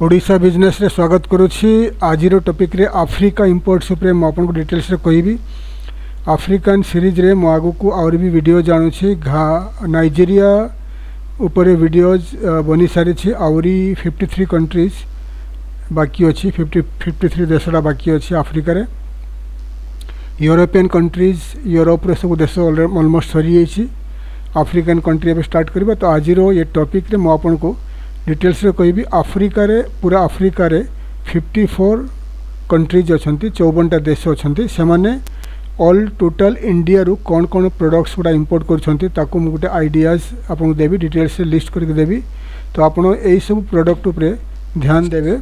Odisha business रे स्वागत करुछि। आज टॉपिक रे अफ्रीका इंपोर्ट्स उपरे मु आपन को डिटेल्स रे कहबी। अफ्रीकन सीरीज रे मु आगु को और भी वीडियो जानुछि। नाइजीरिया उपरे वीडियोज बनी सारी छी। आउरी 53 कंट्रीज बाकी अछि। 53 देशरा बाकी अछि अफ्रीका रे। यूरोपियन कंट्रीज यूरोप रे सब देश ऑलमोस्ट सरी अछि। अफ्रीकन कंट्री अब स्टार्ट करबा। तो आज ये टॉपिक रे मु आपन को डिटेल्स रे कहबी। अफ्रीका रे पूरा अफ्रीका रे 54 कंट्रीज अछंती, 54टा देश अछंती। से माने ऑल टोटल इंडिया रु कौन कौन प्रोडक्ट्स गुड़ा इंपोर्ट करछंती ताको मु गुटे आइडियाज आपन देबी, डिटेल्स से लिस्ट करके देबी। तो आपन एई सब प्रोडक्ट उपरे ध्यान देबे।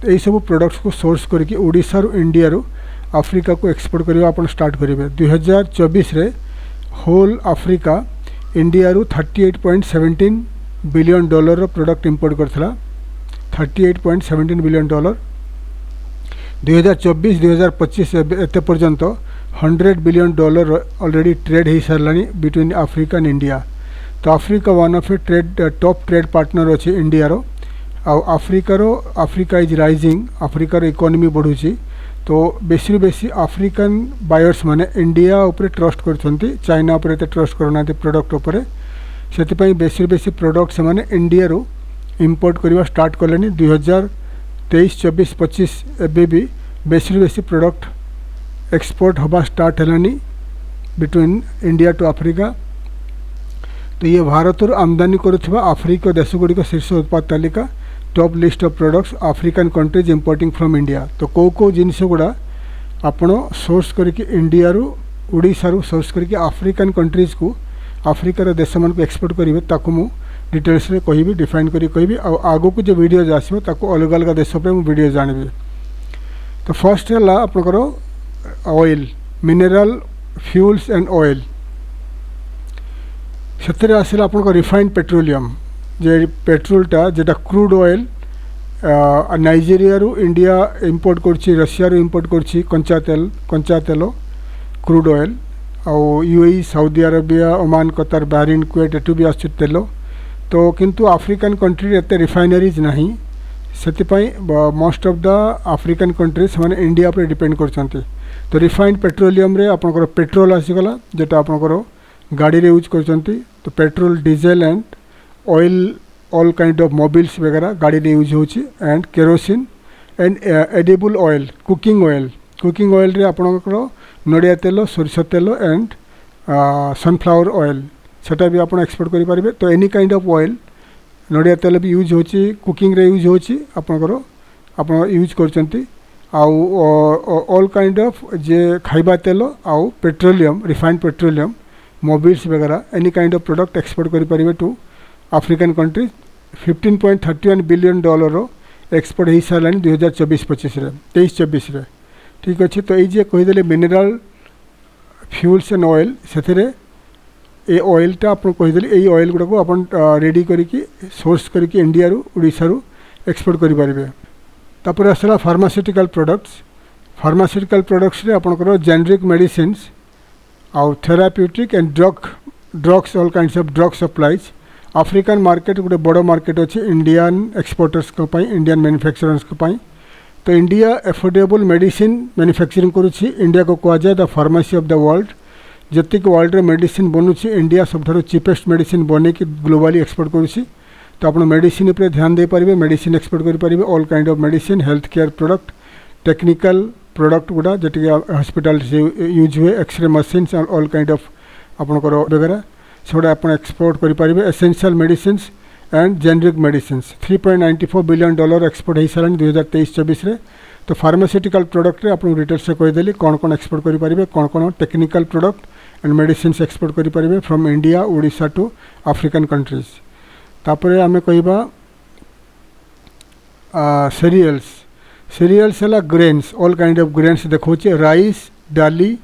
एई सब प्रोडक्ट्स को सोर्स करके ओडिशा रु इंडिया रु अफ्रीका को एक्सपोर्ट करबा आपन स्टार्ट करिवे। 2024 रे होल अफ्रीका इंडिया रु $38.17 बिलियन प्रोडक्ट इंपोर्ट करथला। $38.17 बिलियन। 2024-2025 एते पर्यंत $100 बिलियन ऑलरेडी ट्रेड हो सारानी बिटवीन अफ्रीका एंड इंडिया। तो Africa one of a top trade partner अच्छे इंडिया रो। Africa is rising. अफ्रीकार इकोनॉमी बढ़ुची। तो बेसी बेसी अफ्रीकन बायर्स माने इंडिया उपरे ट्रस्ट करछंती, चाइना उपरे ते ट्रस्ट करना प्रोडक्ट उपरे। से बेसी प्रोडक्ट से माने इंडिया रो इंपोर्ट करवा स्टार्ट कले। 2023-24-25 एबे भी बेसी प्रोडक्ट एक्सपोर्ट हवा स्टार्ट है बिटवीन इंडिया टू अफ्रीका। तो ये भारत आमदानी करुवा अफ्रीका देश गुड़िक शीर्ष उत्पाद तालिका top list of products African countries importing from India. तो कौ जिनस गुड़ा आपण सोर्स करके इंडिया रू ओडिशा रू सोर्स करके अफ्रीकन कंट्रीज को अफ्रीकार देश मान को एक्सपोर्ट करेंगे ताकू मु डिटेल्स रे कहबी, डिफाइन करी कहबी। आगो को जो वीडियोज आसो ताकू अलग अलग देश पे मु वीडियो जानबी। तो फर्स्ट है आपनकर oil, mineral fuels and oil. से आसला आपनकर रिफाइंड पेट्रोलियम जे पेट्रोलटा जेटा क्रूड ऑयल नाइजीरिया रू इंडिया इंपोर्ट करछि, रशिया रू इंपोर्ट करछि कंचा तेल क्रूड ऑयल। आउ यूएई, सऊदी अरेबिया, ओमान, कतार, बहरीन, कुवैत एटू भी आसछि तेल। तो किंतु अफ्रीकन कंट्री एते रिफाइनरीज नहीं, से most of the African countries माने इंडिया पर डिपेंड करछंती। तो रिफाइंड पेट्रोलियम रे आपनकर पेट्रोल आसीगला जेटा आपनकर गाड़ी रे यूज करछंती। तो petrol, diesel and oil all kind of mobils वगैरह गाड़ी रे यूज होची। And kerosene and edible oil, cooking oil रे आपनकर नड़िया तेल, सोरिष तेल एंड सनफ्लावर ऑयल सेटा भी आप एक्सपोर्ट करि पारिबे। तो एनी काइंड ऑफ ऑयल, नड़िया तेल भी यूज होची, कुकिंग रे यूज होची, आपन यूज करचंती। आउ ऑल काइंड ऑफ जे खाइबा तेल आउ पेट्रोलियम, रिफाइंड पेट्रोलियम, मोबिल्स वगैरह any kind of product export करि पारिबे to African countries. $15.31 billion export हो सारा 2024-25 रे, 23-24 रे। ठीक अच्छे। तो ये कहीदे मिनरल फ्यूल्स एंड ऑयल, से ऑयलटा आप कहीदे ये ऑयल गुड़ाक आप रेडी करके सोर्स करके इंडिया रू ओडिशा रू एक्सपोर्ट करेंगे। तापर आसला फार्मास्यूटिकल प्रोडक्ट्स। फार्मास्यूटिकल प्रोडक्ट्स रे आपनकर जेनेरिक मेडिसिन्स आउ therapeutic and drugs all kinds of drug supplies. African market गोटे बड़ मार्केट अच्छे इंडियन एक्सपोर्टर्स को पाई, इंडियन मैन्युफैक्चरर्स को पाई। तो इंडिया एफोर्डेबल मेडिसिन मैन्युफैक्चरिंग करुछि। इंडिया को कहा जाए the pharmacy of the world. जति वर्ल्ड रे मेडिसिन बनुछि इंडिया सबठारु चीपेस्ट मेडिसिन बने कि ग्लोबली एक्सपोर्ट करुछि। तो आप मेडिसिन पर ध्यान दे पारिबे, मेडिसिन एक्सपोर्ट करि पारिबे। All kind of medicine, health care product, technical product गुड़ा जेटी हॉस्पिटल यूज हुए, x-ray machines and all kind of आपनकर वगैरह से आप एक्सपोर्ट करि पारिबे। Essential medicines and generic medicines. $3.94 billion export हो सारा 2023-24 रे। तो फार्मास्यूटिकल प्रोडक्ट रे आपन डिटेल्स से कहीदेली कौन कौन एक्सपोर्ट करि पारिबे, कौन technical product and medicines export करि पारिबे from India Odisha to African countries. तापरे आमे कहिबा सीरियल्स है grains, all kind of grains देखौचे, राइस, डाली,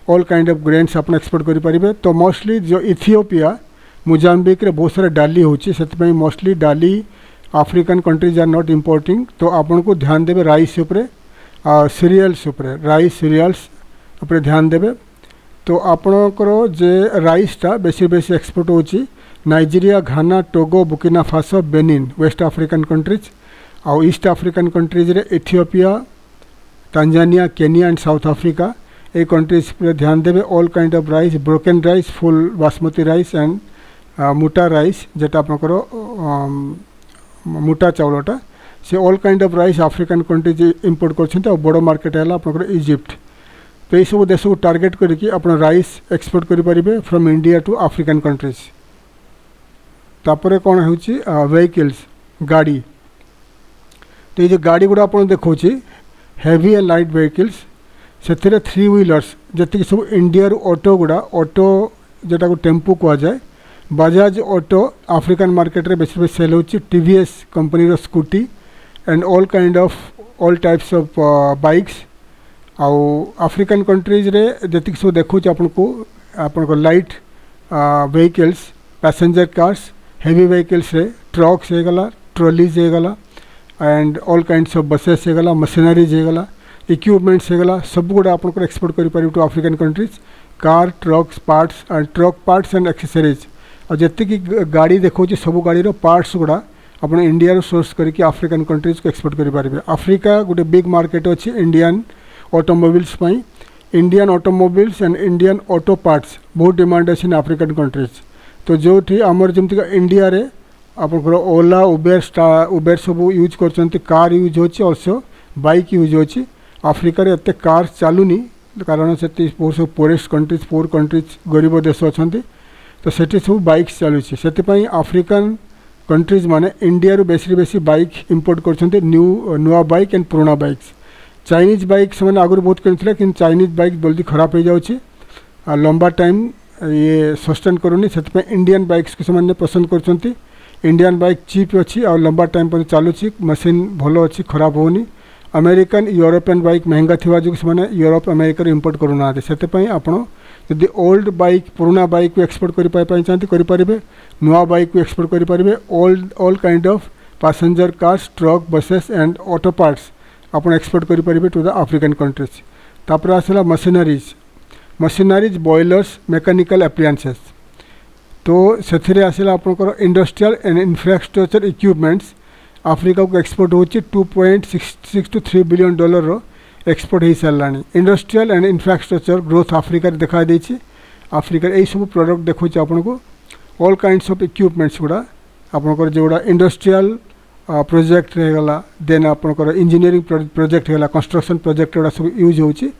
ऑल काइंड ऑफ ग्रेन्स आप एक्सपोर्ट करि पारिबे। तो मोस्टली जो इथियोपिया, मोजाम्बिक रे बहुत सारा डाली होची, से मोस्टली डाली African countries are not importing. तो आपन को ध्यान देबे राइस उपरे, सीरियल्स उपरे, राइस सीरियल्स उपरे ध्यान देबे। तो आपनकर जे राइसटा बेसी एक्सपोर्ट होची Nigeria, Ghana, Togo, Burkina Faso, Benin, West African countries. आउ ईस्ट अफ्रीकन कंट्रीज रे Ethiopia, Tanzania, Kenya and South Africa ए कंट्रीज पर ध्यान देवे। All kind of rice, broken rice, full basmati rice and मोटा राइस जेटा आपनकर मोटा चाउलटा से all kind of rice African countries import करछन्ते। और बड़ मार्केट है आपनकर इजिप्ट। तो ये सब देश को टार्गेट करके आप राइस एक्सपोर्ट करें from India to African countries. तापर कौन हो व्हीकल्स गाड़ी। तो ये जो गाड़ी गुड़ा आप देखो हेवी एंड लाइट व्हीकल्स से 3 व्हीलर्स जी सब इंडिया ऑटो गुड़ा ऑटो जोटा को टेम्पो कह जाए। बजाज ऑटो अफ्रीकन मार्केट रे बेसी सेल होची। टीवीएस कंपनी रो Scooty and all kind of all types of bikes. आउ अफ्रीकन कंट्रीज रे जी सब देखो आपको light vehicles, passenger cars, heavy vehicles रे ट्रक्स हो गला, ट्रॉलीज हो गला and all kinds of buses हो गला, मशीनरीज हो गला, इक्विपमेंट्स हो गला, सब गुड़ा आप एक्सपोर्ट करें to African countries. Car, trucks parts and truck parts and accessories और जी गाड़ी देखो सब गाड़ी पार्ट्स गुड़ा आप इंडिया सोर्स करके अफ्रीकन कंट्रीज को एक्सपोर्ट करें। अफ्रीका गोटे बिग मार्केट अच्छी इंडियन ऑटोमोबाइल्स पाई। Indian automobiles and Indian auto parts बहुत डिमांड अच्छी इन अफ्रीकन कंट्रीज। तो जो आमर जमी इंडिया रे आपंकर ओला, उबेर सब यूज कर, कार यूज होची, ऑल्सो बाइक यूज होची। अफ्रीका रे एते कार चलुनी कारण से बहुत सब पोरेस्ट कंट्रीज, पोर कंट्रीज, गरीब देश अच्छा। तो सेठी सब बाइक चलुची। से अफ्रीकन कंट्रीज माने इंडिया रू बेसी बाइक इंपोर्ट कर नुआ बाइक एंड पुराना बाइक्स। चाइनीज बाइक से आगुरी बहुत किनथिले कि चाइनीज बाइक जल्दी खराब हो जाउची आ लंबा टाइम ये सस्टेन करूनी। से इंडियन बाइक्स को से पसंद कर। इंडियन बाइक चीप अच्छी और लंबा टाइम पर चलुची, मशीन भलो अच्छी, खराब होनी। अमेरिकन यूरोपियन बाइक महंगा थी जो से यूरोप अमेरिका इंपोर्ट करूना। से आपड़ यदि ओल्ड बाइक, पुराना बाइक को एक्सपोर्ट करें, नुआ बाइक को एक्सपोर्ट करें। All kind of passenger cars, truck, buses and auto parts आप एक्सपोर्ट करें टू द अफ्रीकन कंट्रीज। तापर आसला मशीनरीज, बॉयलर्स, मैकेनिकल एप्लायंसेस। तो से आसला आपंकर industrial and infrastructure equipments Africa को एक्सपोर्ट होची। $2.6 to $3 बिलियन एक्सपोर्ट हो सारा। Industrial and infrastructure growth Africa देखा देछि। अफ्रीका यही सब प्रोडक्ट देखो आपको ऑल काइंड्स ऑफ इक्विपमेंट्स गुड़ा आपंकर जोड़ा इंडस्ट्रियल प्रोजेक्ट रहेगा, देन आपंकर इंजीनियरिंग प्रोजेक्ट है, कंस्ट्रक्शन प्रोजेक्ट गुड़ा सब यूज होची।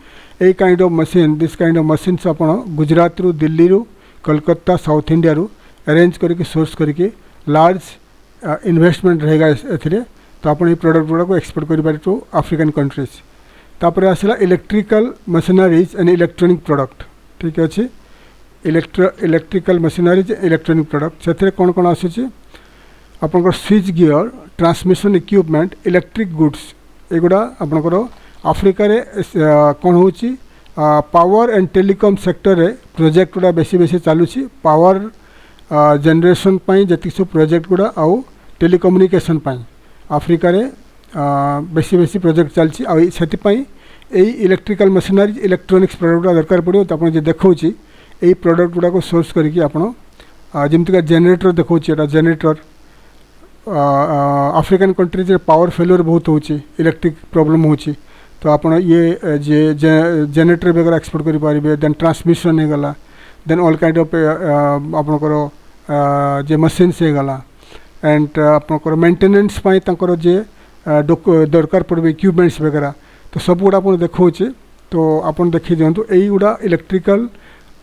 A kind of machine, this kind of machines आप गुजरात रू, दिल्ली रू, कलकत्ता, साउथ इंडिया रू अरेंज करके सोर्स करके लार्ज इन्वेस्टमेंट रहेगा एथिरे। तो आप प्रोडक्ट गुड़ा को एक्सपोर्ट करें टू अफ्रीकन कंट्रीज। तापर आसला electrical machineries and electronic product. ठीक अच्छे, इलेक्ट्रिकल मशीनरीज, इलेक्ट्रॉनिक प्रोडक्ट से कौन कौन आसूँ आपंकर switch gear, transmission equipment, electric goods एगुड़ा आपंकर अफ्रीका रे कौन हो पावर एंड टेलीकॉम सेक्टर रे प्रोजेक्ट गुड़ा बेसी चलुची। पावर जनरेशन पाई जति सब प्रोजेक्ट गुड़ा आउ टेलीकम्युनिकेशन पाई अफ्रीका रे बेसी प्रोजेक्ट चलची। आ इलेक्ट्रिकल मशीनरीज, इलेक्ट्रोनिक्स प्रोडक्ट गुड़ा दरकार पड़ो। तो आप देखो यही प्रोडक्ट गुड़ा को सोर्स करके आप जमीका जेनेटर देखो, generator African countries power failure बहुत होची, इलेक्ट्रिक प्रॉब्लम होची। तो आप ये जेनेटर वगैरह एक्सपोर्ट करें। देन ट्रांसमिशन हो गला, देन ऑल काइंड ऑफ आपंकर जे मशीन्स हो गला एंड आपंकर मेंटेनेंस पाई तांकर जे दरकार पड़े इक्विपमेंट्स वगैरह। तो सब गुड़ा आप देखो। तो आप देखी दिंतु यही गुड़ा electrical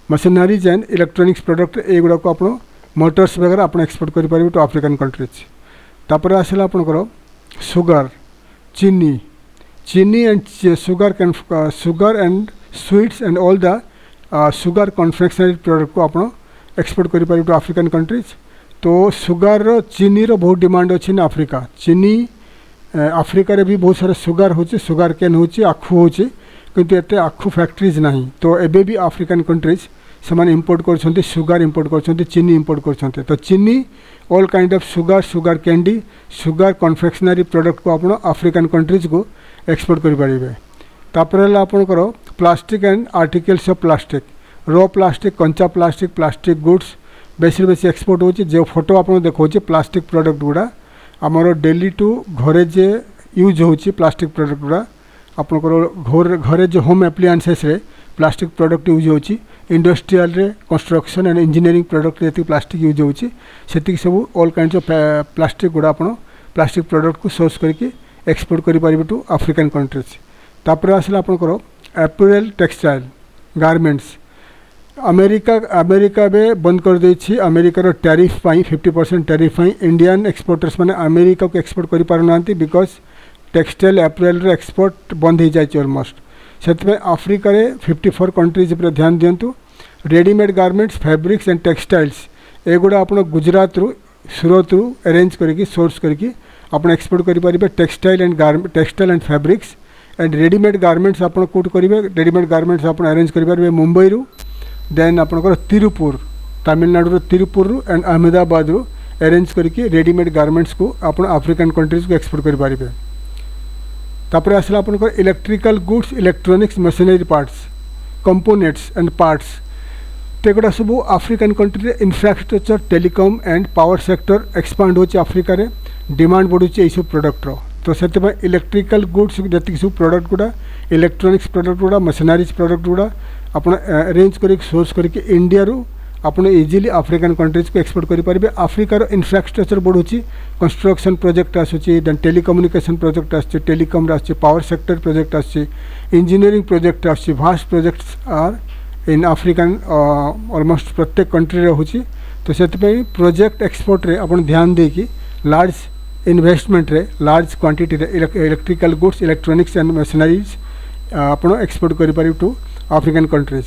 machineries and electronics product एगुड़ा को आप मोटर्स वगैरह आप एक्सपोर्ट करें टू अफ्रीकन कंट्रीज। तापर आसला आपंकर सुगर, चीनी and sugar and sweets and all the sugar confectionery product को आप एक्सपोर्ट करें टू अफ्रीकन कंट्रीज। तो सुगर, चीनी रो बहुत डिमांड अच्छी ना अफ्रीका। चीनी अफ्रीका रे भी बहुत सारा सुगर होची, सुगर केन होची, आखु होची, किंतु एते आखु फैक्ट्रीज नहीं। तो एबे भी अफ्रीकन कंट्रीज से इंपोर्ट कर सुगर, इंपोर्ट कर चीनी, इंपोर्ट कर। तो चीनी, all kind of sugar, sugar candy, sugar confectionery product को आप अफ्रीकन कंट्रीज को एक्सपोर्ट करें। तापर आपंकर plastic and articles of plastic, raw plastic, कंचा प्लास्टिक, प्लास्टिक गुड्स बेसी एक्सपोर्ट होची। जो फोटो आप देखो प्लास्टिक प्रोडक्ट गुड़ा आमर डेली टू घरे जे यूज होची प्लास्टिक प्रोडक्ट गुड़ा आपंकर घरे जो होम एप्लायंसेस रे प्लास्टिक प्रोडक्ट यूज होची इंडस्ट्रियल रे कंस्ट्रक्शन एंड इंजीनियरिंग प्रोडक्ट जी प्लास्टिक यूज होची से सब ऑल काइंड ऑफ प्लास्टिक गुड़ा आप प्लास्टिक प्रोडक्ट को सोर्स करके एक्सपोर्ट करि पारिबे टू अफ्रीकन कंट्रीज। तापर आसला आपंकर एपरेल टेक्सटाइल गारमेंट्स अमेरिका बे बंद कर देछि अमेरिकार टैरिफ पाई 50% टैरिफ पाई इंडियन एक्सपोर्टर्स माने अमेरिका को एक्सपोर्ट करि पारु नांती बिकॉज टेक्सटाइल एपरेल रे एक्सपोर्ट बंद हो जाए ऑलमोस्ट से अफ्रीका रे 54 कंट्रीज पर ध्यान दिंतु। Readymade garments fabrics and textiles एगुड़ा आप गुजरात रु सूरत रु अरेंज करके सोर्स करके आप एक्सपोर्ट करेंगे textile and fabrics and readymade garments आप कोट करेंगे रेडीमेड गारमेंट्स आप अरेंज करेंगे मुंबई रु देन आपंकर तिरुपुर तमिलनाडु तिरुपुर रु एंड अहमदाबाद रु अरेंज करके रेडीमेड गारमेंट्स को आप अफ्रीकन कंट्रीज को एक्सपोर्ट करेंगे। तापर आसला आपंकर electrical goods electronics machinery parts components and parts तेगुड़ा सब African country infrastructure telecom and power sector expand होची अफ्रीका रे डिमांड बढ़ुचे सब प्रोडक्ट तो से इलेक्ट्रिकल गुड्स जी सब प्रोडक्ट गुड़ा इलेक्ट्रॉनिक्स प्रोडक्ट गुड़ा मशीनरीज प्रोडक्ट गुड़ा आप अरेंज कर सोर्स करके इंडिया रु आपन इजिली अफ्रीकन कंट्रीज को एक्सपोर्ट करेंगे। अफ्रीकार इंफ्रास्ट्रक्चर बढ़ुची कंस्ट्रक्शन प्रोजेक्ट आसूची देन टेलीकम्युनिकेशन प्रोजेक्ट आसूची टेलीकॉम आसूची पावर सेक्टर प्रोजेक्ट आसूची इंजीनियरिंग प्रोजेक्ट आसूची vast projects are in African almost प्रत्येक कंट्री रे होची तो से प्रोजेक्ट एक्सपोर्ट रे अपन ध्यान दे कि लार्ज इन्वेस्टमेंट रे लार्ज क्वांटिटी रे electrical goods electronics and machineries आपण एक्सपोर्ट करि पारि टू अफ्रीकन कंट्रीज।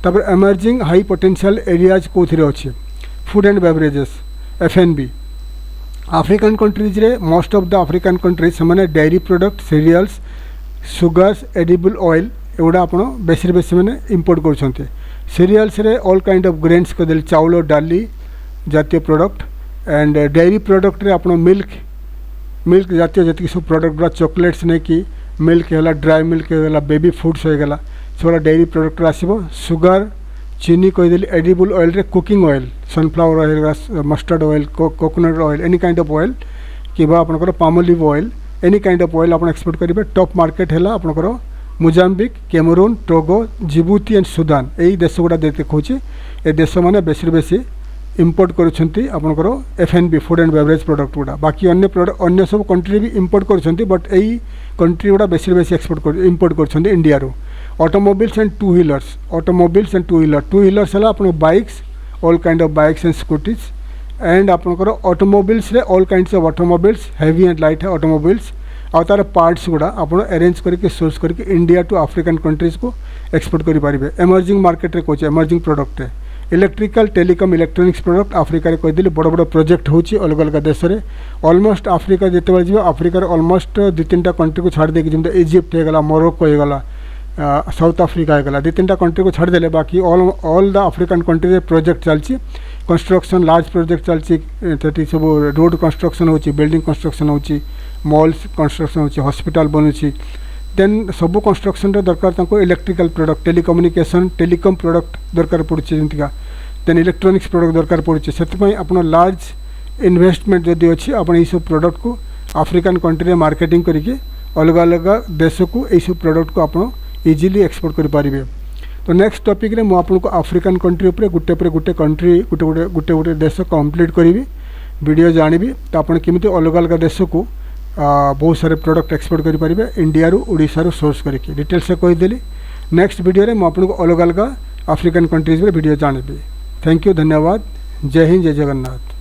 तापर एमर्जिंग हाई पोटेंशियल एरियाज कौन अच्छे food and beverages F&B African countries रे most of the African countries से dairy product cereals sugars edible oil एगुड़ा आप बेसी मैंने इंपोर्ट कर सीरियल्स रे ऑल काइंड ऑफ ग्रेन्स कदेल चाउल डाली जातीय प्रोडक्ट एंड डेयरी प्रोडक्ट रे आप मिल्क जातीय जी सब प्रोडक्ट गुड़ा चॉकलेट्स नहीं कि मिल्क है ड्राई मिल्क है बेबी फूड्स होगा सब डेयरी प्रोडक्ट आसो सुगर चीनी कहीदेली एडिबल ऑयल रे cooking oil sunflower oil mustard oil coconut oil any kind of oil कि आपंकर palmolive oil any kind of oil आप एक्सपोर्ट करेंगे। टॉप मार्केट है आपंकर Mozambique Cameroon Togo Djibouti and Sudan यही देश गुड़ा देखा ये देश मैंने बेसी इंपोर्ट करपंकर F&B food and beverage product गुड़ा बाकी अन्य सब कंट्री भी इंपोर्ट कर बट यही कंट्री गुड़ा बेसी एक्सपोर्ट इंपोर्ट कर इंडिया रू। ऑटोमोबाइल्स एंड टू व्हीलर्स है आप bikes all kind of bikes and scooties and आपंकर ऑटोमोबाइल्स रे all kinds of automobiles heavy and light है ऑटोमोबाइल्स आ तार पार्ट्स गुड़ा आप अरेंज करके सोर्स करके इंडिया टू अफ्रीकन कंट्रीज को एक्सपोर्ट करेंगे। एमर्जिंग मार्केट रे कौन एमर्जिंग प्रोडक्ट है electrical telecom electronics product Africa कहीदेली बड़ बड़ प्रोजेक्ट होची अलग अलग देश में ऑलमोस्ट अफ्रीका जिते जी अफ्रीकार ऑलमोस्ट 2-3टा कंट्री को छाड़ देगी जमी इजिप्ट होगा मोरक्को होगा साउथ अफ्रीका होगा 2-3टा कंट्री को छाड़देले बाकी all the African country project चलती कंस्ट्रक्शन लार्ज प्रोजेक्ट चलती सब रोड कंस्ट्रक्शन होची बिल्डिंग कंस्ट्रक्शन होची मॉल्स कंस्ट्रक्शन होची हॉस्पिटल बनूची देन सब कंस्ट्रक्शन दरकार electrical product telecommunication telecom product दरकार पड़े जमीका देन इलेक्ट्रॉनिक्स प्रोडक्ट दरकार पड़े से आपन लार्ज इन्वेस्टमेंट जदि अच्छी आप सब प्रोडक्ट को अफ्रीकन कंट्री मार्केटिंग करके अलग अलग देश को यही सब प्रोडक्ट को आप इजिली एक्सपोर्ट करेंगे। तो नेक्स्ट टॉपिक रे आपको अफ्रीकन कंट्री उपर गोटे कंट्री गोटे देश कंप्लीट करी वीडियो जानी तो आप केमी अलग अलग देश को बहुत सारे प्रोडक्ट एक्सपोर्ट करेंगे इंडिया रू ओडिशा रू सोर्स करके डिटेल्स से कहीदेली। नेक्स्ट वीडियो रे आपको अलग अलग अफ्रीकन कंट्रीज वीडियो जानी। थैंक यू धन्यवाद। जय हिंद जय जगन्नाथ।